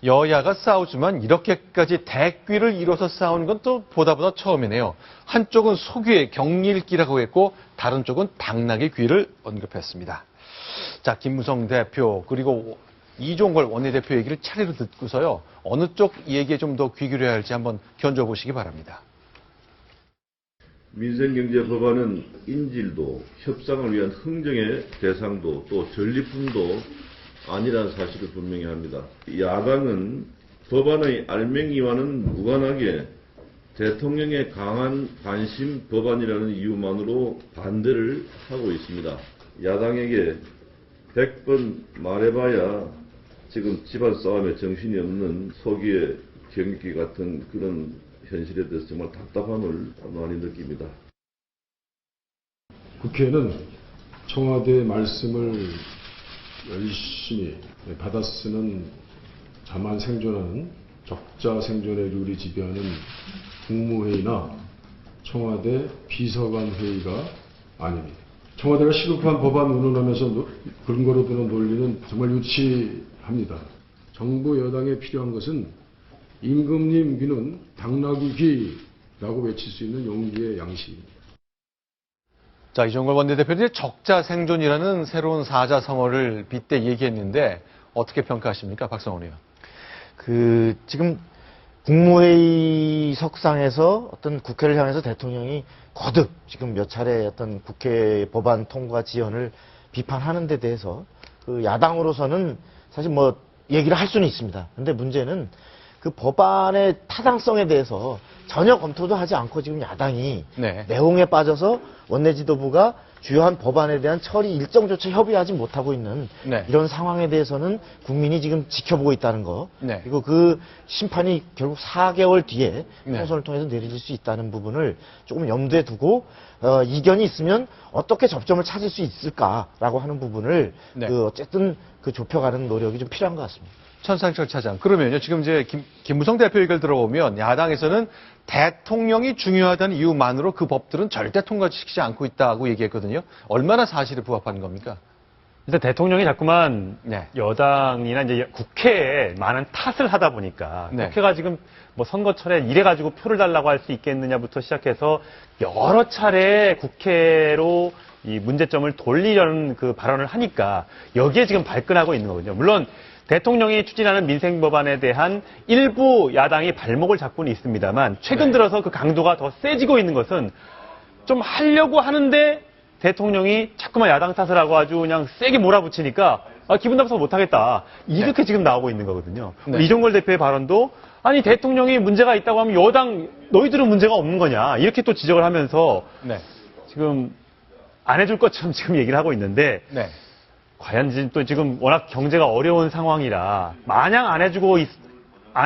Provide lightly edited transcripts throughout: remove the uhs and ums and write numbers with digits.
여야가 싸우지만 이렇게까지 대귀를 이뤄서 싸우는 건 또 보다 처음이네요. 한쪽은 소귀의 경일기라고 했고 다른 쪽은 당락의 귀를 언급했습니다. 자, 김무성 대표 그리고 이종걸 원내대표 얘기를 차례로 듣고서요. 어느 쪽 얘기에 좀 더 귀 기울여야 할지 한번 견뎌보시기 바랍니다. 민생경제법안은 인질도 협상을 위한 흥정의 대상도 또 전리품도 아니라는 사실을 분명히 합니다. 야당은 법안의 알맹이와는 무관하게 대통령의 강한 관심 법안이라는 이유만으로 반대를 하고 있습니다. 야당에게 100번 말해봐야 지금 집안 싸움에 정신이 없는 소기의 경기 같은 그런 현실에 대해서 정말 답답함을 많이 느낍니다. 국회는 청와대의 말씀을 열심히 받아 쓰는 자만 생존하는 적자 생존의 룰이 지배하는 국무회의나 청와대 비서관 회의가 아닙니다. 청와대가 시급한 법안 운운하면서 근거로 드는 논리는 정말 유치합니다. 정부 여당에 필요한 것은 임금님 귀는 당나귀 귀라고 외칠 수 있는 용기의 양식입니다. 자, 이종걸 원내대표는 적자 생존이라는 새로운 사자성어를 빗대 얘기했는데 어떻게 평가하십니까, 박성원 의원? 지금 국무회의석상에서 어떤 국회를 향해서 대통령이 거듭 지금 몇 차례 어떤 국회 법안 통과 지연을 비판하는 데 대해서 야당으로서는 사실 뭐 얘기를 할 수는 있습니다. 근데 문제는 그 법안의 타당성에 대해서 전혀 검토도 하지 않고 지금 야당이 내홍에 빠져서 원내 지도부가 주요한 법안에 대한 처리 일정조차 협의하지 못하고 있는 이런 상황에 대해서는 국민이 지금 지켜보고 있다는 거. 그리고 그 심판이 결국 4개월 뒤에 총선을 통해서 내려질 수 있다는 부분을 조금 염두에 두고 이견이 있으면 어떻게 접점을 찾을 수 있을까라고 하는 부분을 어쨌든 좁혀가는 노력이 좀 필요한 것 같습니다. 천상철 차장. 그러면요, 지금 이제 김무성 대표 얘기를 들어보면 야당에서는 대통령이 중요하다는 이유만으로 그 법들은 절대 통과시키지 않고 있다고 얘기했거든요. 얼마나 사실에 부합하는 겁니까? 일단 대통령이 자꾸만 여당이나 이제 국회에 많은 탓을 하다 보니까 국회가 지금 뭐 선거철에 이래가지고 표를 달라고 할 수 있겠느냐부터 시작해서 여러 차례 국회로 이 문제점을 돌리려는 그 발언을 하니까 여기에 지금 발끈하고 있는 거거든요. 물론 대통령이 추진하는 민생 법안에 대한 일부 야당이 발목을 잡고는 있습니다만 최근 들어서 그 강도가 더 세지고 있는 것은 좀 하려고 하는데 대통령이 자꾸만 야당 탓을 하고 아주 그냥 세게 몰아붙이니까 기분 나빠서 못하겠다. 이렇게 지금 나오고 있는 거거든요. 이종걸 대표의 발언도 아니 대통령이 문제가 있다고 하면 여당 너희들은 문제가 없는 거냐 이렇게 또 지적을 하면서 지금 안 해줄 것처럼 지금 얘기를 하고 있는데 과연 또 지금 워낙 경제가 어려운 상황이라 마냥 안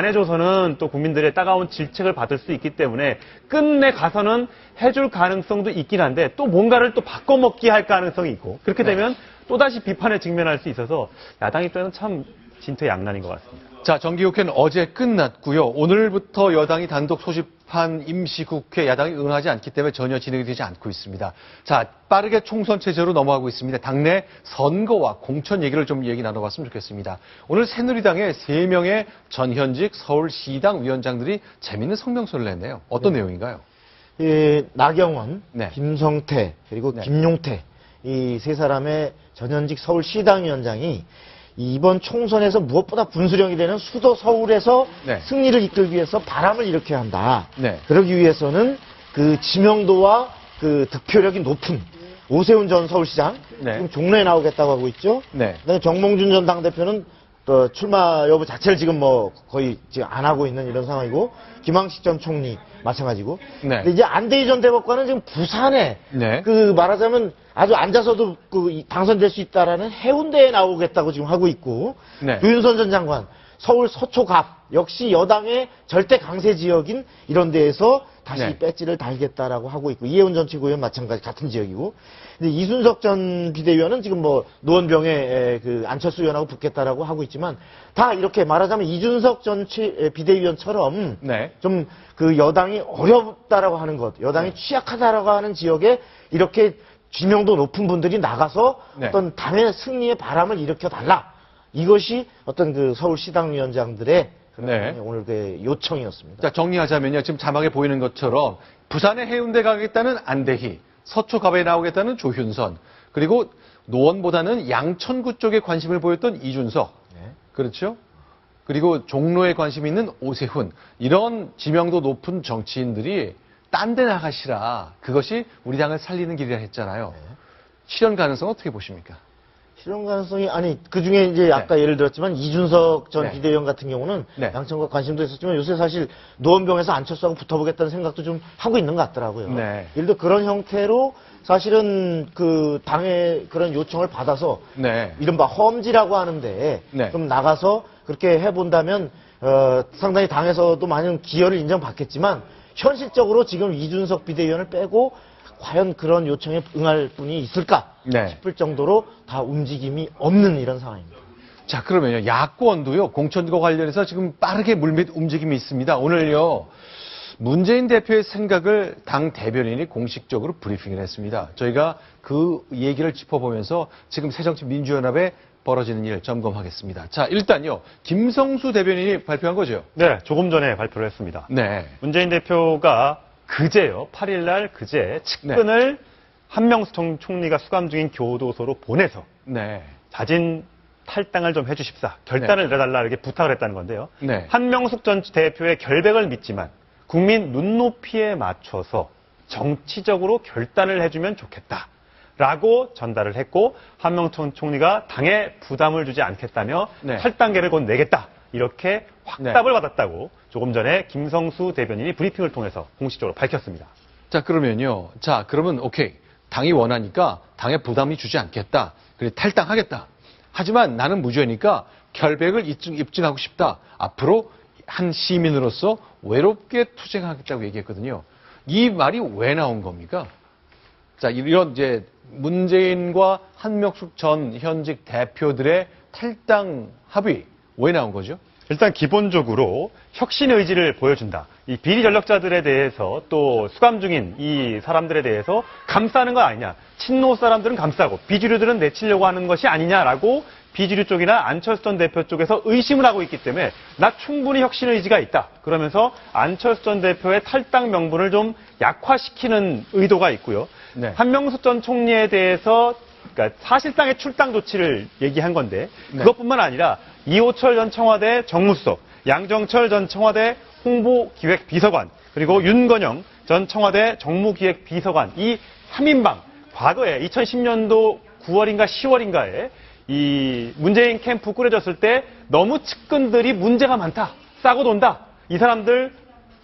해줘서는 또 국민들의 따가운 질책을 받을 수 있기 때문에 끝내 가서는 해줄 가능성도 있긴 한데 또 뭔가를 또 바꿔먹기 할 가능성이 있고 그렇게 되면 또다시 비판에 직면할 수 있어서 야당 입장에서는 참 진퇴양난인 것 같습니다. 자, 정기국회는 어제 끝났고요. 오늘부터 여당이 단독 소집한 임시국회 야당이 응하지 않기 때문에 전혀 진행이 되지 않고 있습니다. 자, 빠르게 총선 체제로 넘어가고 있습니다. 당내 선거와 공천 얘기를 좀 얘기 나눠봤으면 좋겠습니다. 오늘 새누리당의 3명의 전현직 서울시당 위원장들이 재밌는 성명서를 냈네요. 어떤 내용인가요? 나경원, 김성태, 그리고 김용태 이 세 사람의 전현직 서울시당 위원장이 이번 총선에서 무엇보다 분수령이 되는 수도 서울에서 승리를 이끌기 위해서 바람을 일으켜야 한다. 그러기 위해서는 그 지명도와 그 득표력이 높은 오세훈 전 서울시장 지금 종로에 나오겠다고 하고 있죠. 그다음에 정몽준 전 당대표는 또 출마 여부 자체를 지금 뭐 거의 지금 안 하고 있는 이런 상황이고 김황식 전 총리 마찬가지고. 근데 이제 안대희 전 대법관은 지금 부산에 그 말하자면 아주 앉아서도 그 당선될 수 있다라는 해운대에 나오겠다고 지금 하고 있고. 유윤선 전 장관 서울 서초갑 역시 여당의 절대 강세 지역인 이런 데에서 다시 배지를 달겠다라고 하고 있고 이해훈 전 최고위원 마찬가지 같은 지역이고. 근데 이순석 전 비대위원은 지금 뭐 노원병에 그 안철수 의원하고 붙겠다라고 하고 있지만 다 이렇게 말하자면 이준석 전 비대위원처럼 좀 그 여당이 어렵다라고 하는 것, 여당이 취약하다라고 하는 지역에 이렇게 지명도 높은 분들이 나가서 어떤 당의 승리의 바람을 일으켜 달라. 이것이 어떤 그 서울시당위원장들의 네. 오늘 그 요청이었습니다. 자, 정리하자면요. 지금 자막에 보이는 것처럼 부산에 해운대 가겠다는 안대희, 서초갑에 나오겠다는 조윤선, 그리고 노원보다는 양천구 쪽에 관심을 보였던 이준석. 네. 그렇죠? 그리고 종로에 관심 있는 오세훈. 이런 지명도 높은 정치인들이 딴 데 나가시라. 그것이 우리 당을 살리는 길이라 했잖아요. 네. 실현 가능성 어떻게 보십니까? 실현 가능성이 그 중에 이제 아까 예를 들었지만 이준석 전 네. 비대위원 같은 경우는 네. 양천과 관심도 있었지만 요새 사실 노원병에서 안철수하고 붙어보겠다는 생각도 좀 하고 있는 것 같더라고요. 네. 예를 들어 그런 형태로 사실은 그 당의 그런 요청을 받아서 네. 이른바 험지라고 하는데 네. 좀 나가서 그렇게 해본다면 상당히 당에서도 많은 기여를 인정받겠지만 현실적으로 지금 이준석 비대위원을 빼고 과연 그런 요청에 응할 분이 있을까 네. 싶을 정도로 다 움직임이 없는 이런 상황입니다. 자, 그러면요. 야권도요. 공천과 관련해서 지금 빠르게 물밑 움직임이 있습니다. 오늘요. 문재인 대표의 생각을 당 대변인이 공식적으로 브리핑을 했습니다. 저희가 그 얘기를 짚어보면서 지금 새정치민주연합에 벌어지는 일 점검하겠습니다. 자, 일단요. 김성수 대변인이 발표한 거죠? 네, 조금 전에 발표를 했습니다. 네. 문재인 대표가 그제요, 8일날 그제 측근을 한명수 총리가 수감 중인 교도소로 보내서 네. 자진 탈당을 좀 해주십사, 결단을 내달라 이렇게 부탁을 했다는 건데요. 네. 한명숙 전 대표의 결백을 믿지만 국민 눈높이에 맞춰서 정치적으로 결단을 해주면 좋겠다라고 전달을 했고 한명숙 총리가 당에 부담을 주지 않겠다며 네. 탈당계를 곧 내겠다 이렇게 확답을 받았다고 조금 전에 김성수 대변인이 브리핑을 통해서 공식적으로 밝혔습니다. 자, 그러면요. 자, 그러면 오케이. 당이 원하니까 당에 부담이 주지 않겠다. 그래, 탈당하겠다. 하지만 나는 무죄니까 결백을 입증하고 싶다. 앞으로 한 시민으로서 외롭게 투쟁하겠다고 얘기했거든요. 이 말이 왜 나온 겁니까? 자, 이런 이제 문재인과 한명숙 전 현직 대표들의 탈당 합의 왜 나온 거죠? 일단 기본적으로 혁신 의지를 보여준다. 이 비리 전력자들에 대해서 또 수감 중인 이 사람들에 대해서 감싸는 거 아니냐. 친노 사람들은 감싸고 비주류들은 내치려고 하는 것이 아니냐라고 비주류 쪽이나 안철수 전 대표 쪽에서 의심을 하고 있기 때문에 나 충분히 혁신 의지가 있다. 그러면서 안철수 전 대표의 탈당 명분을 좀 약화시키는 의도가 있고요. 네. 한명숙 전 총리에 대해서 그러니까 사실상의 출당 조치를 얘기한 건데 그것뿐만 아니라 이호철 전 청와대 정무수석, 양정철 전 청와대 홍보기획비서관, 그리고 윤건영 전 청와대 정무기획비서관 이 3인방 과거에 2010년도 9월인가 10월인가에 이 문재인 캠프 꾸려졌을 때 너무 측근들이 문제가 많다, 싸고 돈다, 이 사람들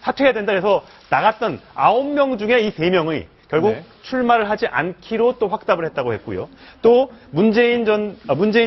사퇴해야 된다 해서 나갔던 9명 중에 이 3명의 결국 네. 출마를 하지 않기로 또 확답을 했다고 했고요. 또 문재인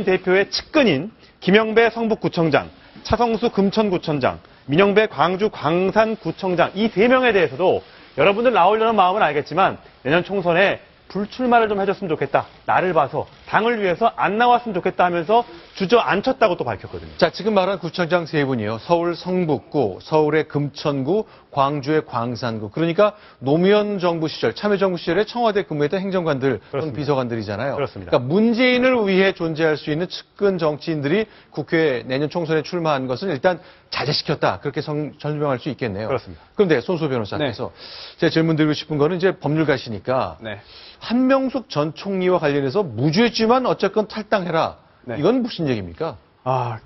대표의 측근인 김영배 성북구청장, 차성수 금천구청장, 민영배 광주 광산구청장 이 3명에 대해서도 여러분들 나오려는 마음은 알겠지만 내년 총선에 불출마를 좀 해줬으면 좋겠다. 나를 봐서 당을 위해서 안 나왔으면 좋겠다 하면서 주저앉혔다고 또 밝혔거든요. 자, 지금 말한 구청장 세 분이요. 서울 성북구, 서울의 금천구, 광주의 광산구. 그러니까 노무현 정부 시절, 참여정부 시절에 청와대 근무했던 행정관들 또는 비서관들이잖아요. 그렇습니다. 그러니까 문재인을 위해 존재할 수 있는 측근 정치인들이 국회 내년 총선에 출마한 것은 일단 자제시켰다. 그렇게 설명할 수 있겠네요. 그렇습니다. 그런데 손수호 변호사께서 제가 질문 드리고 싶은 거는 이제 법률가시니까 한명숙 전 총리와 관련해서 무죄지만 어쨌건 탈당해라. 이건 무슨 얘기입니까?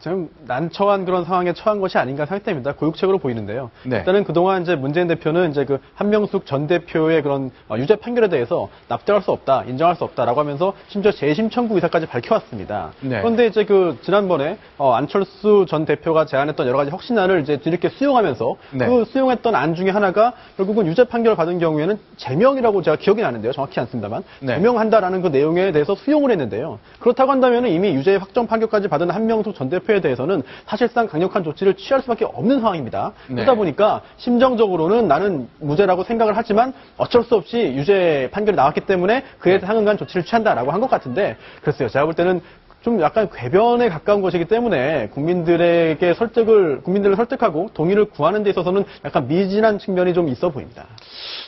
좀 난처한 그런 상황에 처한 것이 아닌가 생각됩니다. 고육책으로 보이는데요. 네. 일단은 그동안 이제 문재인 대표는 이제 그 한명숙 전 대표의 그런 유죄 판결에 대해서 납득할 수 없다, 인정할 수 없다라고 하면서 심지어 재심 청구 의사까지 밝혀왔습니다. 네. 그런데 이제 그 지난번에 안철수 전 대표가 제안했던 여러 가지 혁신안을 이제 뒤늦게 수용하면서 네. 그 수용했던 안 중에 하나가 결국은 유죄 판결을 받은 경우에는 제명이라고 제가 기억이 나는데요. 정확히 않습니다만 네. 제명한다라는 그 내용에 대해서 수용을 했는데요. 그렇다고 한다면 이미 유죄 확정 판결까지 받은 한명숙 전 대표에 대해서는 사실상 강력한 조치를 취할 수밖에 없는 상황입니다. 네. 그러다 보니까 심정적으로는 나는 무죄라고 생각을 하지만 어쩔 수 없이 유죄 판결이 나왔기 때문에 그에 상응한 조치를 취한다라고 한 것 같은데 글쎄요. 제가 볼 때는 좀 약간 궤변에 가까운 것이기 때문에 국민들을 설득하고 동의를 구하는 데 있어서는 약간 미진한 측면이 좀 있어 보입니다.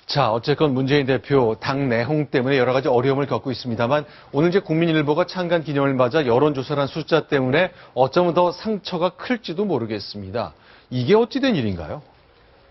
자, 어쨌건 문재인 대표 당 내홍 때문에 여러 가지 어려움을 겪고 있습니다만 오늘 이제 국민일보가 창간 기념을 맞아 여론조사란 숫자 때문에 어쩌면 더 상처가 클지도 모르겠습니다. 이게 어찌된 일인가요?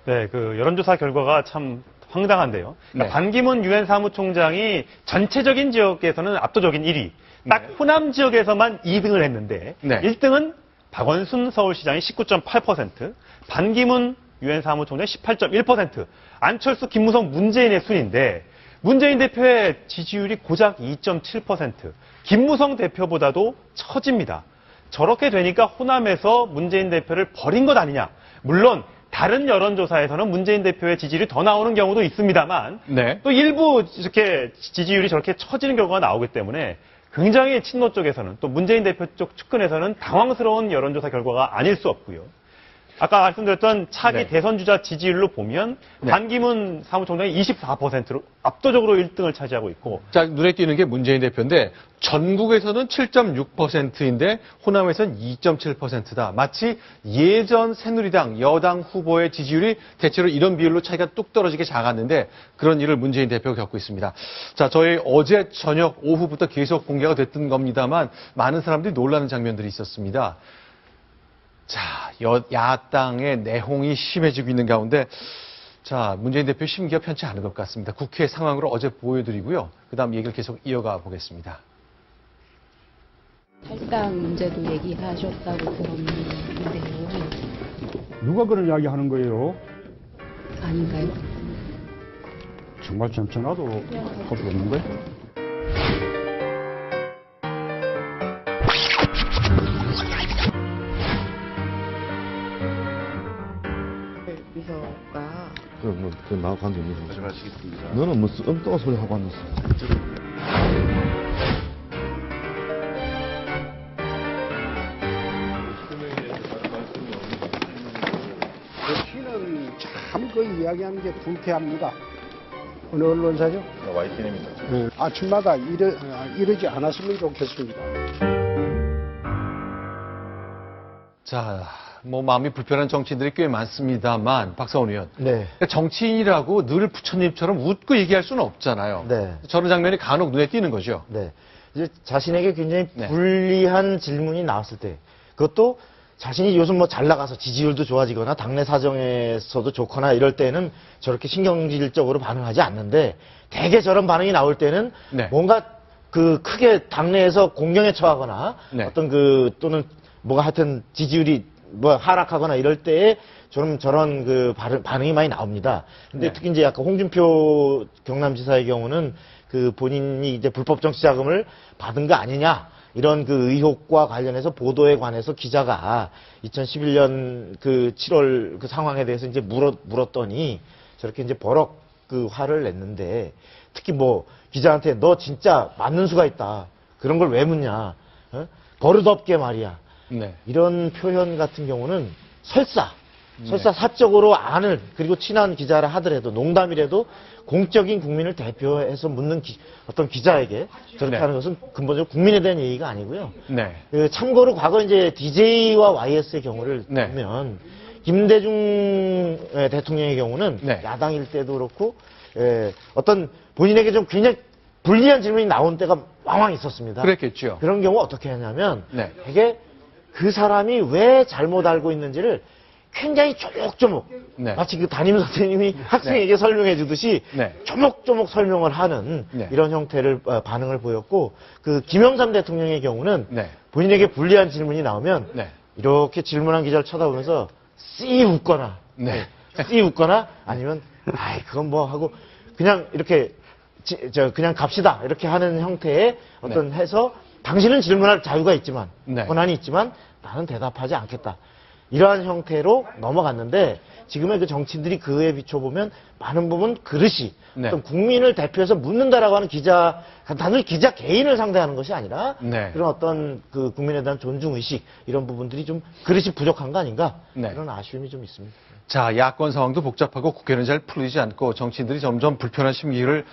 네, 그 여론조사 결과가 참 황당한데요. 그러니까 네. 반기문 유엔 사무총장이 전체적인 지역에서는 압도적인 1위, 딱 호남 지역에서만 2등을 했는데 네. 1등은 박원순 서울시장이 19.8%, 반기문 유엔 사무총장이 18.1%, 안철수, 김무성, 문재인의 순인데 문재인 대표의 지지율이 고작 2.7%, 김무성 대표보다도 처집니다. 저렇게 되니까 호남에서 문재인 대표를 버린 것 아니냐. 물론 다른 여론조사에서는 문재인 대표의 지지율이 더 나오는 경우도 있습니다만 네. 또 일부 이렇게 지지율이 저렇게 처지는 경우가 나오기 때문에 굉장히 친노 쪽에서는 또 문재인 대표 쪽 측근에서는 당황스러운 여론조사 결과가 아닐 수 없고요. 아까 말씀드렸던 차기 네. 대선 주자 지지율로 보면 네. 반기문 사무총장이 24%로 압도적으로 1등을 차지하고 있고 자, 눈에 띄는 게 문재인 대표인데 전국에서는 7.6%인데 호남에서는 2.7%다. 마치 예전 새누리당 여당 후보의 지지율이 대체로 이런 비율로 차이가 뚝 떨어지게 작았는데 그런 일을 문재인 대표가 겪고 있습니다. 자, 저희 어제 저녁 오후부터 계속 공개가 됐던 겁니다만 많은 사람들이 놀라는 장면들이 있었습니다. 자, 야당의 내홍이 심해지고 있는 가운데 자, 문재인 대표 심기가 편치 않은 것 같습니다. 국회 상황으로 어제 보여드리고요. 그 다음 얘기를 계속 이어가 보겠습니다. 탈당 문제도 얘기하셨다고 들었는데요. 누가 그런 이야기 하는 거예요? 아닌가요? 정말 전천하도 할 수 없는 거예요? 비서가 그 나하고 관계 무슨 말씀하시겠습니다. 너는 무슨 엉뚱한 소리 하고 앉았어. 시는 참 그 이야기하는 게 불쾌합니다. 어느 언론사죠? YTN입니다. 아침마다 이러지 않았으면 좋겠습니다. 자, 뭐 마음이 불편한 정치인들이 꽤 많습니다만 박사원 의원. 네. 정치인이라고 늘 부처님처럼 웃고 얘기할 수는 없잖아요. 네. 저런 장면이 간혹 눈에 띄는 거죠. 네. 이제 자신에게 굉장히 네. 불리한 질문이 나왔을 때, 그것도 자신이 요즘 뭐 잘 나가서 지지율도 좋아지거나 당내 사정에서도 좋거나 이럴 때는 저렇게 신경질적으로 반응하지 않는데, 대개 저런 반응이 나올 때는 네. 뭔가 그 크게 당내에서 공경에 처하거나 네. 어떤 또는 뭐가 하여튼 지지율이 뭐 하락하거나 이럴 때에 저런 그 반응이 많이 나옵니다. 근데 네. 특히 이제 아까 홍준표 경남지사의 경우는 그 본인이 이제 불법 정치 자금을 받은 거 아니냐, 이런 그 의혹과 관련해서 보도에 관해서 기자가 2011년 그 7월 그 상황에 대해서 이제 물었더니 저렇게 이제 버럭 그 화를 냈는데, 특히 뭐 기자한테 너 진짜 맞는 수가 있다, 그런 걸 왜 묻냐, 버릇없게 말이야. 네. 이런 표현 같은 경우는 설사 사적으로 아는, 그리고 친한 기자라 하더라도, 농담이라도 공적인 국민을 대표해서 묻는 어떤 기자에게 저렇게 네. 하는 것은 근본적으로 국민에 대한 얘기가 아니고요. 네. 참고로 과거 이제 DJ와 YS의 경우를 네. 보면 김대중 대통령의 경우는 네. 야당일 때도 그렇고 어떤 본인에게 좀 굉장히 불리한 질문이 나온 때가 왕왕 있었습니다. 그랬겠죠. 그런 경우 어떻게 하냐면 네. 되게 그 사람이 왜 잘못 알고 있는지를 굉장히 조목조목, 네. 마치 그 담임 선생님이 학생에게 설명해 주듯이 네. 조목조목 설명을 하는 네. 이런 형태를 반응을 보였고, 그 김영삼 대통령의 경우는 네. 본인에게 불리한 질문이 나오면 네. 이렇게 질문한 기자를 쳐다보면서 씨 웃거나, 네. 씨 웃거나, 아니면 아이 그건 뭐 하고 그냥 이렇게 그냥 갑시다, 이렇게 하는 형태의 어떤 해서 당신은 질문할 자유가 있지만, 네. 권한이 있지만 나는 대답하지 않겠다, 이러한 형태로 넘어갔는데, 지금의 그 정치인들이 그에 비춰보면 많은 부분 그릇이 네. 어떤 국민을 대표해서 묻는다라고 하는 기자, 단순히 기자 개인을 상대하는 것이 아니라 네. 그런 어떤 그 국민에 대한 존중의식, 이런 부분들이 좀 그릇이 부족한 거 아닌가, 네. 그런 아쉬움이 좀 있습니다. 자, 야권 상황도 복잡하고 국회는 잘 풀리지 않고 정치인들이 점점 불편한 심기를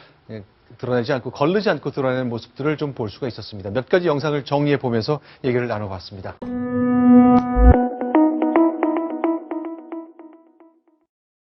드러내지 않고 걸르지 않고 드러내는 모습들을 좀 볼 수가 있었습니다. 몇 가지 영상을 정리해 보면서 얘기를 나눠봤습니다.